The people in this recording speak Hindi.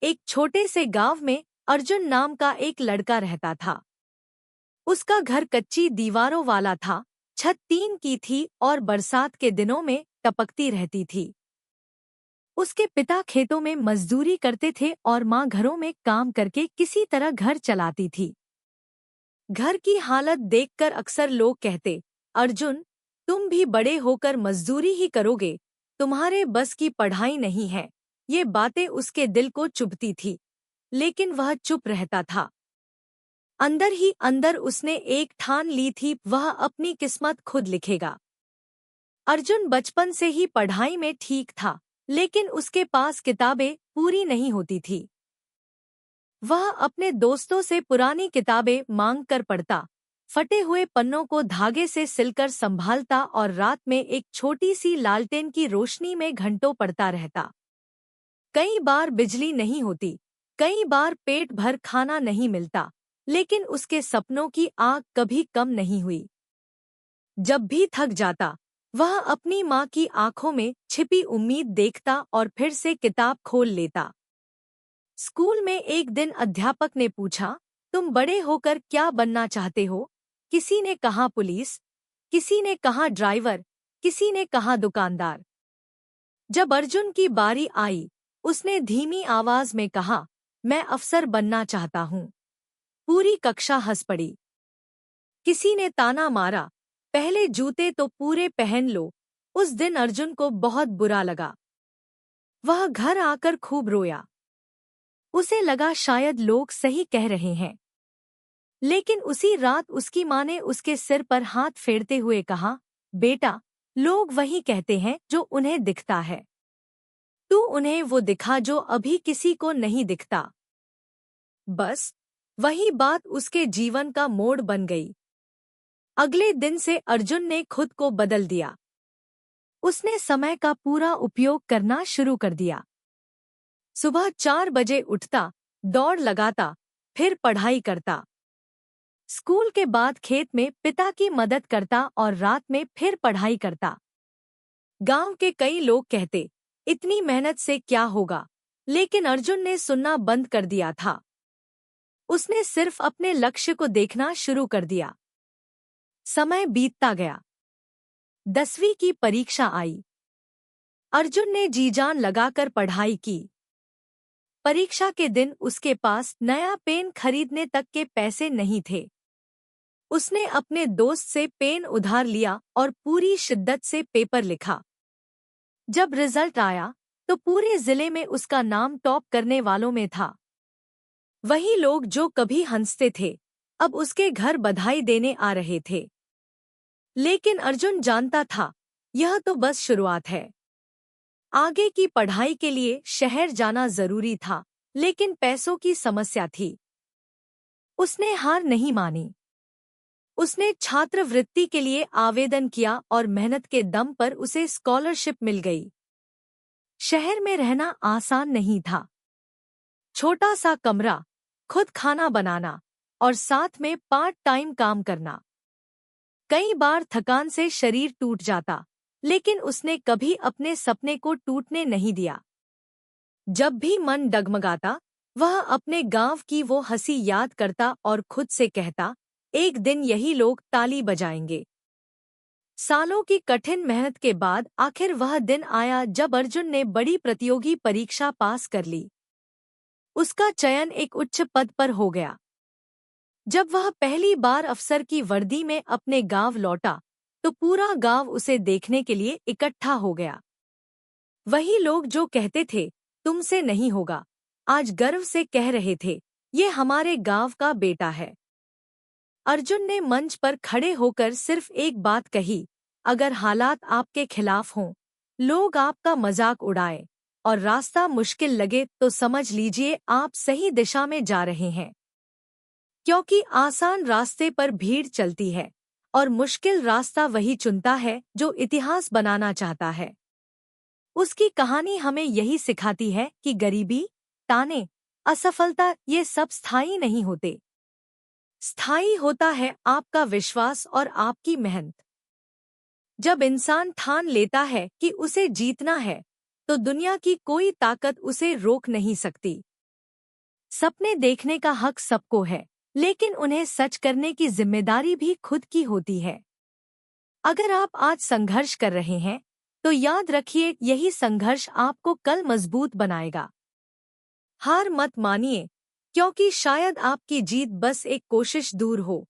एक छोटे से गांव में अर्जुन नाम का एक लड़का रहता था। उसका घर कच्ची दीवारों वाला था, छत टीन की थी और बरसात के दिनों में टपकती रहती थी। उसके पिता खेतों में मजदूरी करते थे और माँ घरों में काम करके किसी तरह घर चलाती थी। घर की हालत देखकर अक्सर लोग कहते, अर्जुन, तुम भी बड़े होकर मजदूरी ही करोगे, तुम्हारे बस की पढ़ाई नहीं है। ये बातें उसके दिल को चुभती थी, लेकिन वह चुप रहता था। अंदर ही अंदर उसने एक ठान ली थी, वह अपनी किस्मत खुद लिखेगा। अर्जुन बचपन से ही पढ़ाई में ठीक था, लेकिन उसके पास किताबें पूरी नहीं होती थी। वह अपने दोस्तों से पुरानी किताबें मांग कर पढ़ता, फटे हुए पन्नों को धागे से सिलकर संभालता और रात में एक छोटी सी लालटेन की रोशनी में घंटों पढ़ता रहता। कई बार बिजली नहीं होती, कई बार पेट भर खाना नहीं मिलता, लेकिन उसके सपनों की आग कभी कम नहीं हुई। जब भी थक जाता, वह अपनी माँ की आंखों में छिपी उम्मीद देखता और फिर से किताब खोल लेता। स्कूल में एक दिन अध्यापक ने पूछा, तुम बड़े होकर क्या बनना चाहते हो? किसी ने कहा पुलिस, किसी ने कहा ड्राइवर, किसी ने कहा दुकानदार। जब अर्जुन की बारी आई, उसने धीमी आवाज में कहा, मैं अफसर बनना चाहता हूँ। पूरी कक्षा हंस पड़ी। किसी ने ताना मारा, पहले जूते तो पूरे पहन लो। उस दिन अर्जुन को बहुत बुरा लगा। वह घर आकर खूब रोया। उसे लगा शायद लोग सही कह रहे हैं। लेकिन उसी रात उसकी माँ ने उसके सिर पर हाथ फेरते हुए कहा, बेटा, लोग वही कहते हैं जो उन्हें दिखता है। तू उन्हें वो दिखा जो अभी किसी को नहीं दिखता। बस वही बात उसके जीवन का मोड़ बन गई। अगले दिन से अर्जुन ने खुद को बदल दिया। उसने समय का पूरा उपयोग करना शुरू कर दिया। सुबह 4 बजे उठता, दौड़ लगाता, फिर पढ़ाई करता। स्कूल के बाद खेत में पिता की मदद करता और रात में फिर पढ़ाई करता। गांव के कई लोग कहते, इतनी मेहनत से क्या होगा, लेकिन अर्जुन ने सुनना बंद कर दिया था। उसने सिर्फ अपने लक्ष्य को देखना शुरू कर दिया। समय बीतता गया। 10वीं की परीक्षा आई। अर्जुन ने जी जान लगाकर पढ़ाई की। परीक्षा के दिन उसके पास नया पेन खरीदने तक के पैसे नहीं थे। उसने अपने दोस्त से पेन उधार लिया और पूरी शिद्दत से पेपर लिखा। जब रिजल्ट आया तो पूरे जिले में उसका नाम टॉप करने वालों में था। वही लोग जो कभी हंसते थे, अब उसके घर बधाई देने आ रहे थे। लेकिन अर्जुन जानता था, यह तो बस शुरुआत है। आगे की पढ़ाई के लिए शहर जाना जरूरी था, लेकिन पैसों की समस्या थी। उसने हार नहीं मानी। उसने छात्रवृत्ति के लिए आवेदन किया और मेहनत के दम पर उसे स्कॉलरशिप मिल गई। शहर में रहना आसान नहीं था। छोटा सा कमरा, खुद खाना बनाना और साथ में पार्ट टाइम काम करना। कई बार थकान से शरीर टूट जाता, लेकिन उसने कभी अपने सपने को टूटने नहीं दिया। जब भी मन डगमगाता, वह अपने गांव की वो हंसी याद करता और खुद से कहता, एक दिन यही लोग ताली बजाएंगे। सालों की कठिन मेहनत के बाद आखिर वह दिन आया जब अर्जुन ने बड़ी प्रतियोगी परीक्षा पास कर ली। उसका चयन एक उच्च पद पर हो गया। जब वह पहली बार अफसर की वर्दी में अपने गांव लौटा, तो पूरा गांव उसे देखने के लिए इकट्ठा हो गया। वही लोग जो कहते थे, तुमसे नहीं होगा, आज गर्व से कह रहे थे, ये हमारे गांव का बेटा है। अर्जुन ने मंच पर खड़े होकर सिर्फ एक बात कही, अगर हालात आपके खिलाफ हों, लोग आपका मजाक उड़ाएं और रास्ता मुश्किल लगे तो समझ लीजिए आप सही दिशा में जा रहे हैं। क्योंकि आसान रास्ते पर भीड़ चलती है और मुश्किल रास्ता वही चुनता है जो इतिहास बनाना चाहता है। उसकी कहानी हमें यही सिखाती है कि गरीबी, ताने, असफलता ये सब स्थायी नहीं होते। स्थायी होता है आपका विश्वास और आपकी मेहनत। जब इंसान ठान लेता है कि उसे जीतना है, तो दुनिया की कोई ताकत उसे रोक नहीं सकती। सपने देखने का हक सबको है, लेकिन उन्हें सच करने की जिम्मेदारी भी खुद की होती है। अगर आप आज संघर्ष कर रहे हैं, तो याद रखिए यही संघर्ष आपको कल मजबूत बनाएगा। हार मत मानिए, क्योंकि शायद आपकी जीत बस एक कोशिश दूर हो।